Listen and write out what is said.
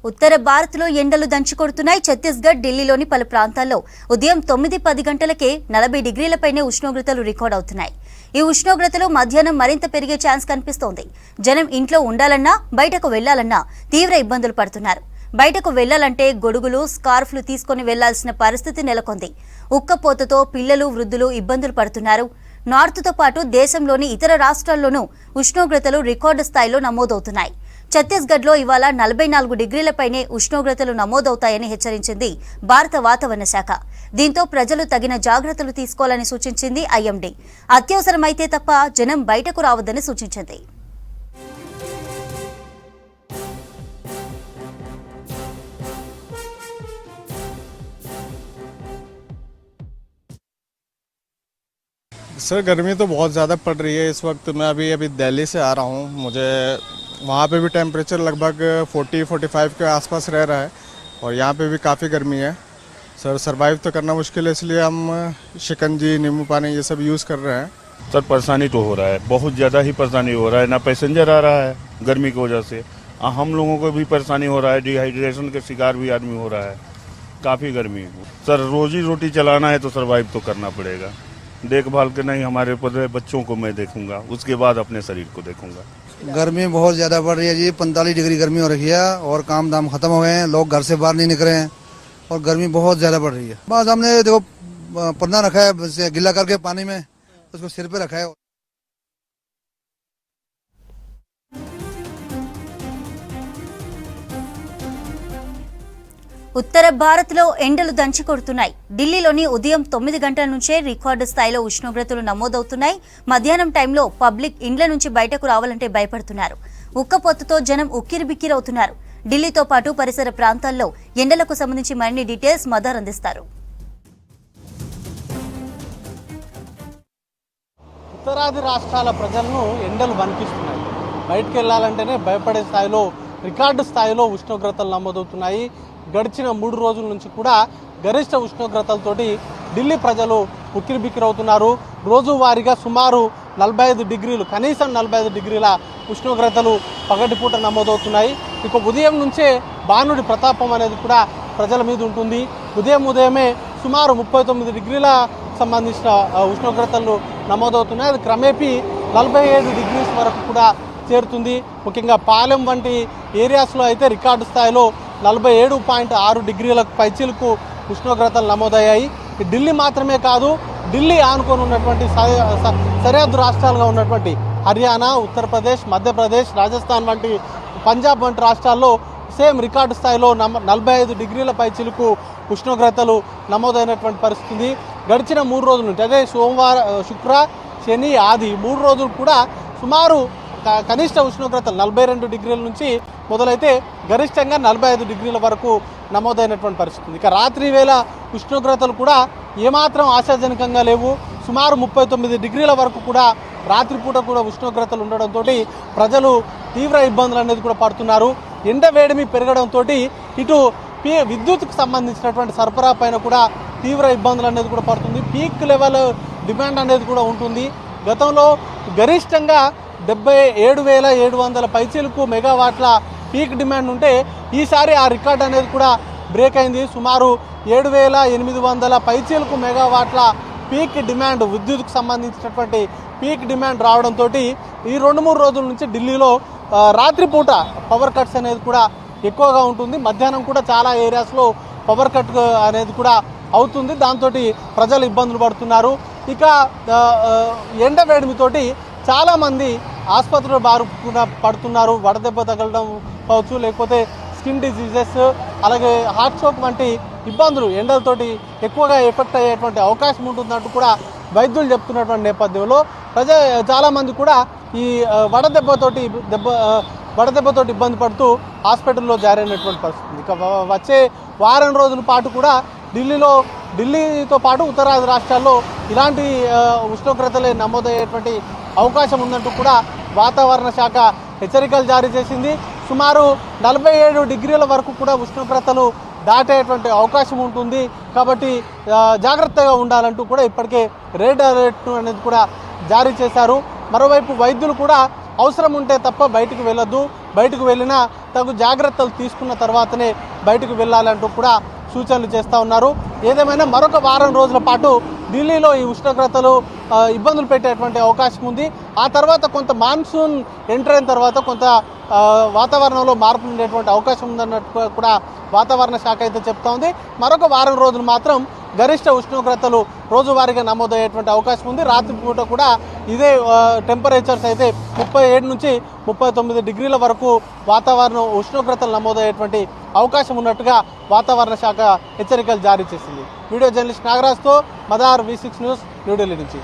ఉత్తర భారత్లో ఎండలు దంచుకొడుతున్నాయి. ఛత్తీస్గఢ్, ఢిల్లీలోని పలు ప్రాంతాల్లో ఉదయం 9-10 గంటలకే 40 డిగ్రీలపైనే ఉష్ణోగ్రతలు రికార్డ్ అవుతున్నాయి. ఈ ఉష్ణోగ్రతలు మధ్యాహ్నం మరింత పెరిగే ఛాన్స్ కనిపిస్తోంది. జనం ఇంట్లో ఉండాలన్నా, బయటకు వెళ్లాలన్నా తీవ్ర ఇబ్బందులు పడుతున్నారు. బయటకు వెళ్లాలంటే గొడుగులు, స్కార్ఫ్లు తీసుకుని వెళ్లాల్సిన పరిస్థితి నెలకొంది. ఉక్కపోతతో పిల్లలు, వృద్ధులు ఇబ్బందులు పడుతున్నారు. నార్త్తో పాటు దేశంలోని ఇతర రాష్ట్రాల్లోనూ ఉష్ణోగ్రతలు రికార్డు స్థాయిలో నమోదవుతున్నాయి. ఛత్తీస్గఢ్లో ఇవాళ 44 డిగ్రీలపైనే ఉష్ణోగ్రతలు నమోదవుతాయని హెచ్చరించింది భారత వాతావరణ శాఖ. దీంతో ప్రజలు తగిన జాగ్రత్తలు తీసుకోవాలని సూచించింది ఐఎండీ. అత్యవసరమైతే తప్ప జనం బయటకు రావద్దని సూచించింది. सर गर्मी तो बहुत ज़्यादा पड़ रही है इस वक्त। मैं अभी दिल्ली से आ रहा हूँ। मुझे वहाँ पे भी टेम्परेचर लगभग 40-45 के आसपास रह रहा है और यहाँ पे भी काफ़ी गर्मी है। सर सरवाइव तो करना मुश्किल है, इसलिए हम शिकंजी, नींबू पानी ये सब यूज़ कर रहे हैं। सर परेशानी तो हो रहा है, बहुत ज़्यादा ही परेशानी हो रहा है। ना पैसेंजर आ रहा है गर्मी की वजह से, हम लोगों को भी परेशानी हो रहा है। डिहाइड्रेशन के शिकार भी आदमी हो रहा है, काफ़ी गर्मी। सर रोजी रोटी चलाना है तो सरवाइव तो करना पड़ेगा। देखभाल के नहीं, हमारे बच्चों को मैं देखूंगा, उसके बाद अपने शरीर को देखूंगा। गर्मी बहुत ज़्यादा बढ़ रही है जी। 45 डिग्री गर्मी हो रही है और काम दाम खत्म हो गए हैं, लोग घर से बाहर नहीं निकले हैं और गर्मी बहुत ज़्यादा बढ़ रही है। बस हमने देखो पन्ना रखा है गिला करके पानी में, उसको सिर पे रखा है। ఉత్తర భారత్లో ఎండలు దంచుకొడుతున్నాయి. ఢిల్లీలోని ఉదయం 9 గంటల నుంచే రికార్డు స్థాయిలో ఉష్ణోగ్రతలు నమోదవుతున్నాయి. మధ్యాహ్నం టైంలో పబ్లిక్ ఇండ్ల నుంచి బయటకు రావాలంటే భయపడుతున్నారు. ఉక్కపోతతో జనం ఉక్కిరిబిక్కిరవుతున్నారు. ఢిల్లీతో పాటు పరిసర ప్రాంతాల్లో ఎండలకు సంబంధించి మరిన్ని డీటెయిల్స్ మదర్ అందిస్తారు. ఉత్తరాది రాష్ట్రాల ప్రజలను ఎండలు వణికిస్తున్నాయి. బయటకు వెళ్లాలంటేనే భయపడే స్థాయిలో, రికార్డు స్థాయిలో ఉష్ణోగ్రతలు నమోదవుతున్నాయి. గడిచిన 3 రోజుల నుంచి కూడా గరిష్ట ఉష్ణోగ్రతలతోటి ఢిల్లీ ప్రజలు ఉక్కిరిబిక్కిరవుతున్నారు. రోజువారీగా సుమారు 45 డిగ్రీలు, కనీసం 45 డిగ్రీల ఉష్ణోగ్రతలు పగటిపూట నమోదవుతున్నాయి. ఇక ఉదయం నుంచే భానుడి ప్రతాపం అనేది కూడా ప్రజల మీద ఉంటుంది. ఉదయమే సుమారు 39 డిగ్రీల సంబంధించిన ఉష్ణోగ్రతలు నమోదవుతున్నాయి. అది క్రమేపీ 47 డిగ్రీస్ వరకు కూడా చేరుతుంది. ముఖ్యంగా పాలెం వంటి ఏరియాస్లో అయితే రికార్డు స్థాయిలో 47.6 డిగ్రీలకు పైచిలకు ఉష్ణోగ్రతలు నమోదయ్యాయి. ఢిల్లీ మాత్రమే కాదు, ఢిల్లీ ఆనుకొని ఉన్నటువంటి సరిహద్దు రాష్ట్రాలుగా ఉన్నటువంటి హర్యానా, ఉత్తరప్రదేశ్, మధ్యప్రదేశ్, రాజస్థాన్ వంటి, పంజాబ్ వంటి రాష్ట్రాల్లో సేమ్ రికార్డు స్థాయిలో 45 డిగ్రీల పైచిలకు ఉష్ణోగ్రతలు నమోదైనటువంటి పరిస్థితి. గడిచిన 3 రోజుల నుంచి, అదే సోమవారం, శుక్ర, శని, ఆది 3 రోజులు కూడా సుమారు కనిష్ట ఉష్ణోగ్రతలు 42 డిగ్రీల నుంచి మొదలైతే గరిష్టంగా 45 డిగ్రీల వరకు నమోదైనటువంటి పరిస్థితి. ఇక రాత్రి వేళ ఉష్ణోగ్రతలు కూడా ఏమాత్రం ఆశాజనకంగా లేవు. సుమారు 39 డిగ్రీల వరకు కూడా రాత్రిపూట కూడా ఉష్ణోగ్రతలు ఉండడంతో ప్రజలు తీవ్ర ఇబ్బందులు అనేది కూడా పడుతున్నారు. ఎండ వేడిమి పెరగడంతో ఇటు విద్యుత్కు సంబంధించినటువంటి సరఫరా పైన కూడా తీవ్ర ఇబ్బందులు అనేది కూడా పడుతుంది. పీక్ లెవెల్ డిమాండ్ అనేది కూడా ఉంటుంది. గతంలో గరిష్టంగా 77,700 పైచీలకు మెగావాట్ల పీక్ డిమాండ్ ఉంటే ఈసారి ఆ రికార్డ్ అనేది కూడా బ్రేక్ అయింది. సుమారు 7,800 పైచీలకు మెగావాట్ల పీక్ డిమాండ్, విద్యుత్కు సంబంధించినటువంటి పీక్ డిమాండ్ రావడంతో ఈ 2-3 రోజుల నుంచి ఢిల్లీలో రాత్రిపూట పవర్ కట్స్ అనేది కూడా ఎక్కువగా ఉంటుంది. మధ్యాహ్నం కూడా చాలా ఏరియాస్లో పవర్ కట్ అనేది కూడా అవుతుంది. దాంతో ప్రజలు ఇబ్బందులు పడుతున్నారు. ఇక ఎండ వేడిమితోటి చాలామంది ఆసుపత్రుల బారు కూడా పడుతున్నారు. వడదెబ్బ తగలడం కావచ్చు, లేకపోతే స్కిన్ డిసీజెస్, అలాగే హార్ట్ స్ట్రోక్ వంటి ఇబ్బందులు ఎండలతోటి ఎక్కువగా ఎఫెక్ట్ అయ్యేటువంటి అవకాశం ఉంటుందంటూ కూడా వైద్యులు చెప్తున్నటువంటి నేపథ్యంలో చాలామంది కూడా ఈ వడదెబ్బతోటి ఇబ్బంది పడుతూ హాస్పిటల్లో జారైనటువంటి పరిస్థితి. ఇక వచ్చే వారం రోజుల పాటు కూడా ఢిల్లీతో పాటు ఉత్తరాది రాష్ట్రాల్లో ఇలాంటి ఉష్ణోగ్రతలే నమోదయ్యేటువంటి అవకాశం ఉందంటూ కూడా వాతావరణ శాఖ హెచ్చరికలు జారీ చేసింది. సుమారు 47 డిగ్రీల వరకు కూడా ఉష్ణోగ్రతలు దాటేటువంటి అవకాశం ఉంటుంది. కాబట్టి జాగ్రత్తగా ఉండాలంటూ కూడా ఇప్పటికే రెడ్ అలర్ట్ అనేది కూడా జారీ చేశారు. మరోవైపు వైద్యులు కూడా అవసరం ఉంటే తప్ప బయటికి వెళ్ళొద్దు, బయటకు వెళ్ళినా తగు జాగ్రత్తలు తీసుకున్న తర్వాతనే బయటకు వెళ్ళాలంటూ కూడా సూచనలు చేస్తూ ఉన్నారు. ఏదేమైనా మరొక వారం రోజుల పాటు ఢిల్లీలో ఈ ఉష్ణోగ్రతలు ఇబ్బందులు పెట్టేటువంటి అవకాశం ఉంది. ఆ తర్వాత కొంత మాన్సూన్ ఎంటర్ అయిన తర్వాత కొంత వాతావరణంలో మార్పులు ఉండేటువంటి అవకాశం ఉందన్నట్టు కూడా వాతావరణ శాఖ అయితే చెప్తా ఉంది. మరొక వారం రోజులు మాత్రం గరిష్ట ఉష్ణోగ్రతలు రోజువారీగా నమోదయ్యేటువంటి అవకాశం ఉంది. రాత్రి పూట కూడా ఇదే టెంపరేచర్స్ అయితే 37 నుంచి 39 డిగ్రీల వరకు వాతావరణం ఉష్ణోగ్రతలు నమోదయ్యేటువంటి అవకాశం ఉన్నట్టుగా వాతావరణ శాఖ హెచ్చరికలు జారీ చేసింది. వీడియో జర్నలిస్ట్ నాగరాజ్తో మదార్ V6 న్యూస్ న్యూఢిల్లీ నుంచి.